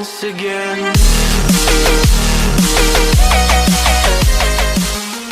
once again.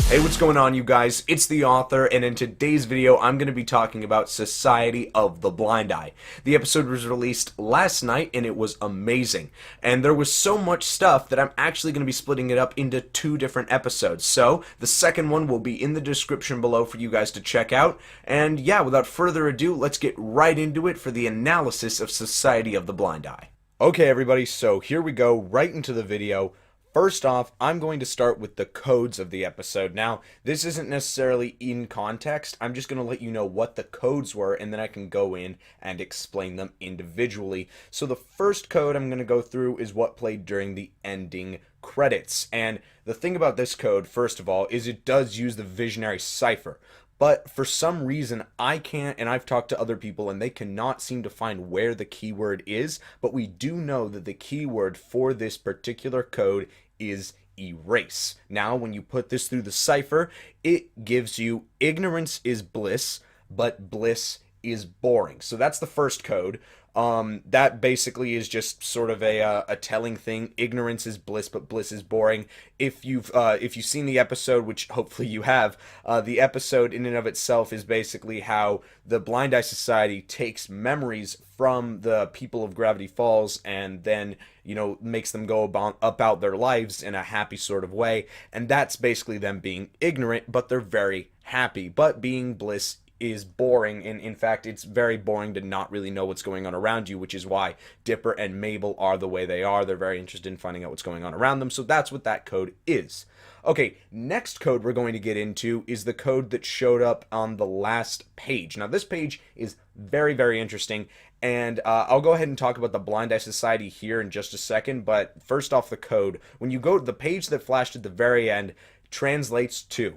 Hey, what's going on, you guys? It's the author, and in today's video, I'm going to be talking about Society of the Blind Eye. The episode was released last night, and it was amazing. And there was so much stuff that I'm actually going to be splitting it up into 2 different episodes. So, the second one will be in the description below for you guys to check out. And yeah, without further ado, let's get right into it for the analysis of Society of the Blind Eye. Okay, everybody, so here we go, right into the video. First off, I'm going to start with the codes of the episode. Now, this isn't necessarily in context. I'm just going to let you know what the codes were, and then I can go in and explain them individually. So the first code I'm going to go through is what played during the ending credits. And the thing about this code, first of all, is it does use the visionary Cipher. But for some reason, I can't, and I've talked to other people, and they cannot seem to find where the keyword is, but we do know that the keyword for this particular code is erase. Now, when you put this through the cipher, it gives you ignorance is bliss, but bliss is boring. So that's the first code. That basically is just sort of a telling thing. Ignorance is bliss, but bliss is boring. If you've seen the episode, which hopefully you have, the episode in and of itself is basically how the Blind Eye Society takes memories from the people of Gravity Falls and then, you know, makes them go about their lives in a happy sort of way. And that's basically them being ignorant, but they're very happy. But being bliss is boring, and in fact it's very boring to not really know what's going on around you, which is why Dipper and Mabel are the way they are. They're very interested in finding out what's going on around them, so that's what that code is. Okay, next code we're going to get into is the code that showed up on the last page. Now this page is very, very interesting, and I'll go ahead and talk about the Blind Eye Society here in just a second, but first off, the code, when you go to the page that flashed at the very end, translates to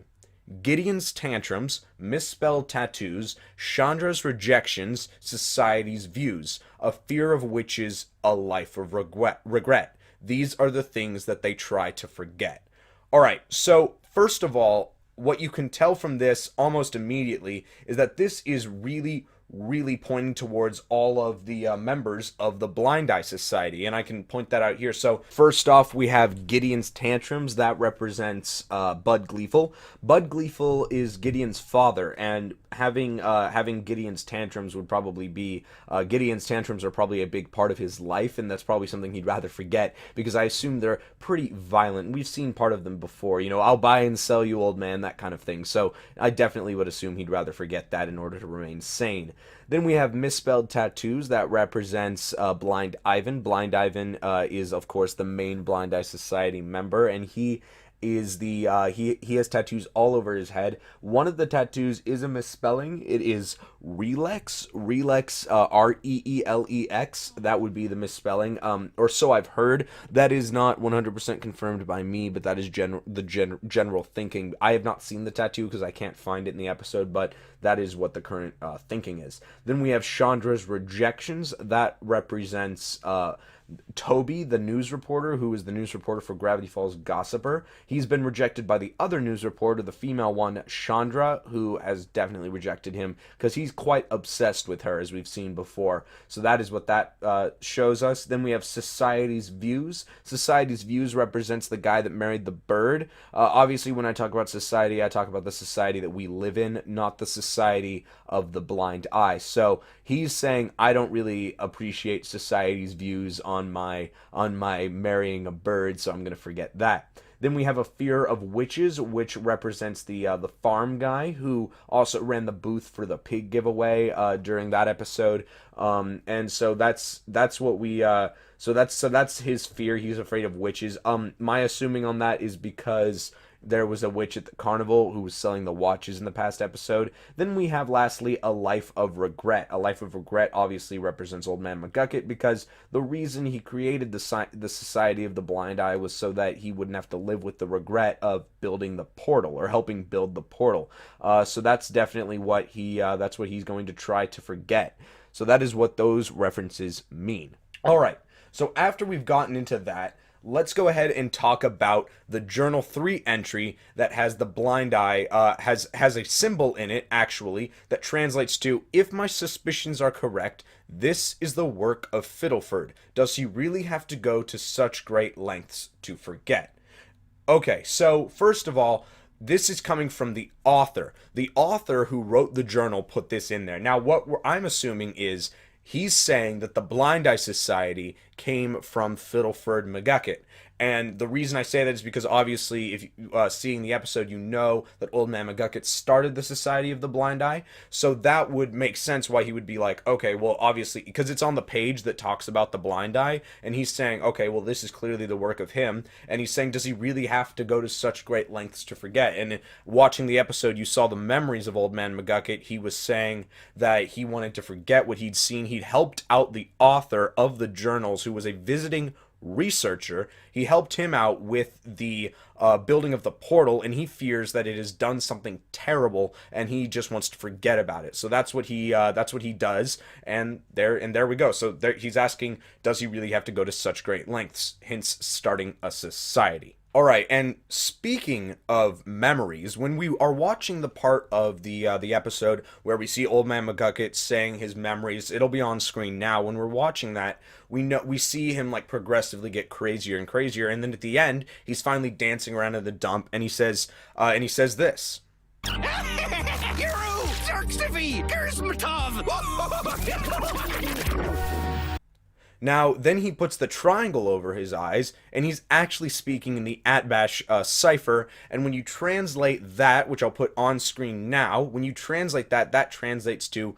Gideon's tantrums, misspelled tattoos, Chandra's rejections, society's views, a fear of witches, a life of regret. These are the things that they try to forget. Alright, so first of all, what you can tell from this almost immediately is that this is really pointing towards all of the members of the Blind Eye Society, and I can point that out here. So first off, we have Gideon's tantrums. That represents Bud Gleeful. Bud Gleeful is Gideon's father, and having Gideon's tantrums would probably be Gideon's tantrums are probably a big part of his life, and that's probably something he'd rather forget, because I assume they're pretty violent. We've seen part of them before, you know, I'll buy and sell you, old man, that kind of thing. So I definitely would assume he'd rather forget that in order to remain sane. Then we have misspelled tattoos. That represents Blind Ivan. Blind Ivan is, of course, the main Blind Eye Society member, and he is the he has tattoos all over his head. One of the tattoos is a misspelling. It is Relex, Reelex. That would be the misspelling, or so I've heard. That is not 100% confirmed by me, but that is general thinking. I have not seen the tattoo because I can't find it in the episode, but that is what the current thinking is. Then we have Chandra's rejections. That represents Toby, the news reporter, who is the news reporter for Gravity Falls Gossiper. He's been rejected by the other news reporter, the female one, Chandra, who has definitely rejected him because he's quite obsessed with her, as we've seen before. So that is what that shows us. Then we have Society's views. Society's views represents the guy that married the bird. Obviously, when I talk about society, I talk about the society that we live in, not the society of the blind eye. So he's saying, I don't really appreciate society's views on my marrying a bird, so I'm going to forget that. Then we have a fear of witches, which represents the farm guy who also ran the booth for the pig giveaway during that episode. And so that's what we so that's his fear. He's afraid of witches. My assuming on that is because there was a witch at the carnival who was selling the watches in the past episode. Then we have, lastly, a life of regret. A life of regret obviously represents Old Man McGucket, because the reason he created the Society of the Blind Eye was so that he wouldn't have to live with the regret of building the portal, or helping build the portal. So that's definitely what that's what he's going to try to forget. So that is what those references mean. All right. So after we've gotten into that, let's go ahead and talk about the Journal 3 entry that has the blind eye, has a symbol in it, actually, that translates to, if my suspicions are correct, this is the work of Fiddleford. Does he really have to go to such great lengths to forget? Okay, so first of all, this is coming from the author. The author who wrote the journal put this in there. Now, what I'm assuming is he's saying that the Blind Eye Society came from Fiddleford McGucket. And the reason I say that is because obviously, if seeing the episode, you know that Old Man McGucket started the Society of the Blind Eye. So that would make sense why he would be like, okay, well, obviously, because it's on the page that talks about the blind eye. And he's saying, okay, well, this is clearly the work of him. And he's saying, does he really have to go to such great lengths to forget? And watching the episode, you saw the memories of Old Man McGucket. He was saying that he wanted to forget what he'd seen. He'd helped out the author of the journals, who was a visiting researcher. He helped him out with the building of the portal, and he fears that it has done something terrible, and he just wants to forget about it. So that's what he does, and there we go. So there, he's asking, does he really have to go to such great lengths? Hence, starting a society. All right, and speaking of memories, when we are watching the part of the episode where we see Old Man McGucket saying his memories, it'll be on screen now. When we're watching that, we see him like progressively get crazier and crazier, and then at the end, he's finally dancing around in the dump, and he says this. Now, then he puts the triangle over his eyes, and he's actually speaking in the Atbash cipher, and when you translate that, which I'll put on screen now, when you translate that, that translates to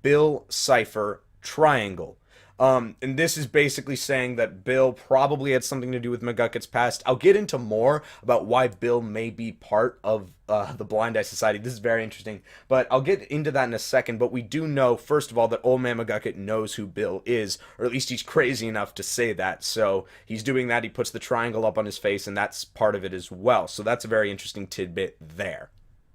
Bill Cipher Triangle. And this is basically saying that Bill probably had something to do with McGucket's past. I'll get into more about why Bill may be part of the Blind Eye Society. This is very interesting, but I'll get into that in a second. But we do know, first of all, that Old Man McGucket knows who Bill is, or at least he's crazy enough to say that. So he's doing that. He puts the triangle up on his face, and that's part of it as well. So that's a very interesting tidbit there.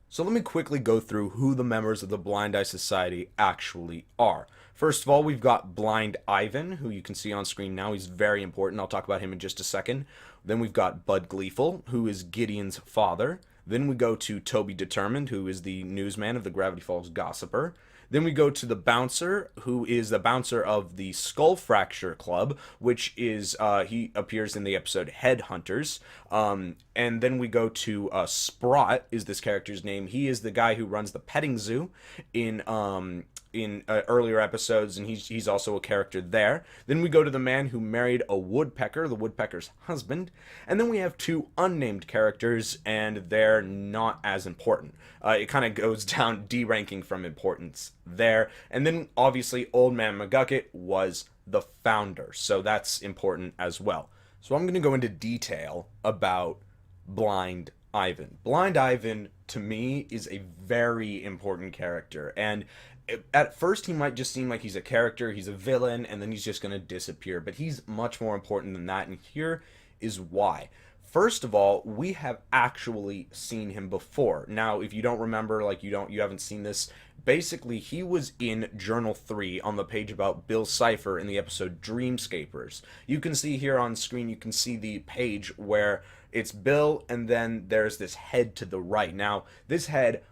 So let me quickly go through who the members of the Blind Eye Society actually are. First of all, we've got Blind Ivan, who you can see on screen now. He's very important. I'll talk about him in just a second. Then we've got Bud Gleeful, who is Gideon's father. Then we go to Toby Determined, who is the newsman of the Gravity Falls Gossiper. Then we go to the bouncer, who is the bouncer of the Skull Fracture Club, which is, he appears in the episode Headhunters. And then we go to Sprott, is this character's name. He is the guy who runs the petting zoo in earlier episodes, and he's also a character there. Then we go to the man who married a woodpecker, the woodpecker's husband. And then we have two unnamed characters, and they're not as important. It kind of goes down D-ranking from importance there. And then, obviously, Old Man McGucket was the founder, so that's important as well. So I'm going to go into detail about Blind Ivan. Blind Ivan, to me, is a very important character, and at first he might just seem like he's a character, he's a villain, and then he's just going to disappear, but he's much more important than that, and here is why. First of all, we have actually seen him before. Now, if you don't remember, like you haven't seen this, basically he was in Journal 3 on the page about Bill Cipher in the episode Dreamscapers. You can see here on screen, you can see the page where it's Bill, and then there's this head to the right. Now, this head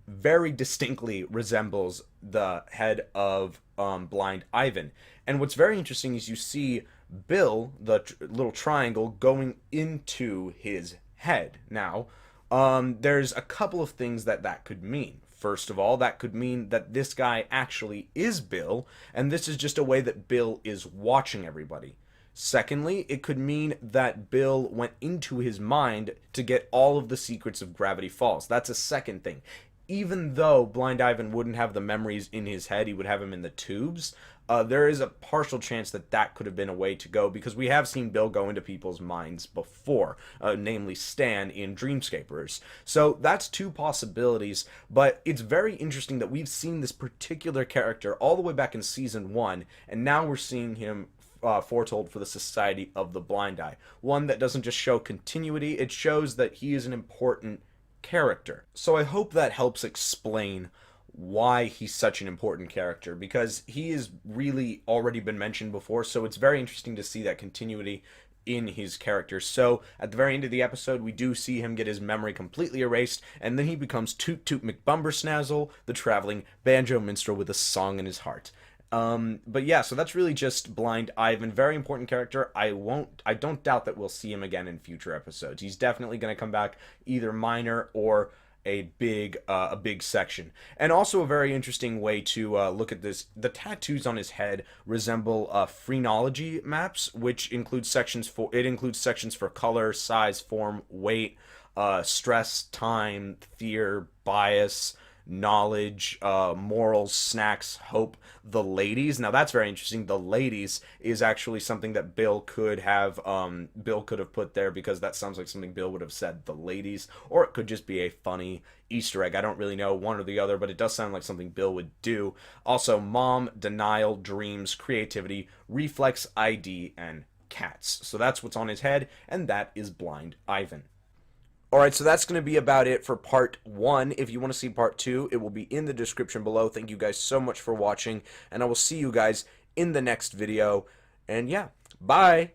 very distinctly resembles the head of Blind Ivan. And what's very interesting is you see Bill, the little triangle, going into his head. Now, there's a couple of things that could mean. First of all, that could mean that this guy actually is Bill, and this is just a way that Bill is watching everybody. Secondly, it could mean that Bill went into his mind to get all of the secrets of Gravity Falls. That's a second thing. Even though Blind Ivan wouldn't have the memories in his head, he would have them in the tubes, there is a partial chance that could have been a way to go, because we have seen Bill go into people's minds before, namely Stan in Dreamscapers. So that's two possibilities, but it's very interesting that we've seen this particular character all the way back in Season 1, and now we're seeing him foretold for the Society of the Blind Eye. One that doesn't just show continuity, it shows that he is an important character. So I hope that helps explain why he's such an important character, because he has really already been mentioned before, so it's very interesting to see that continuity in his character. So at the very end of the episode, we do see him get his memory completely erased, and then he becomes Toot Toot McBumbersnazzle, the traveling banjo minstrel with a song in his heart. But yeah, so that's really just Blind Ivan. Very important character. I don't doubt that we'll see him again in future episodes. He's definitely going to come back, either minor or a big section. And also a very interesting way to look at this: the tattoos on his head resemble phrenology maps, which includes sections for color, size, form, weight, stress, time, fear, bias, knowledge, morals, snacks, hope, the ladies. Now that's very interesting. The ladies is actually something that Bill could have put there, because that sounds like something Bill would have said, the ladies, or it could just be a funny Easter egg. I don't really know, one or the other, but it does sound like something Bill would do. Also, mom, denial, dreams, creativity, reflex, ID, and cats. So that's what's on his head, and that is Blind Ivan. Alright, so that's going to be about it for part 1. If you want to see part 2, it will be in the description below. Thank you guys so much for watching, and I will see you guys in the next video. And yeah, bye!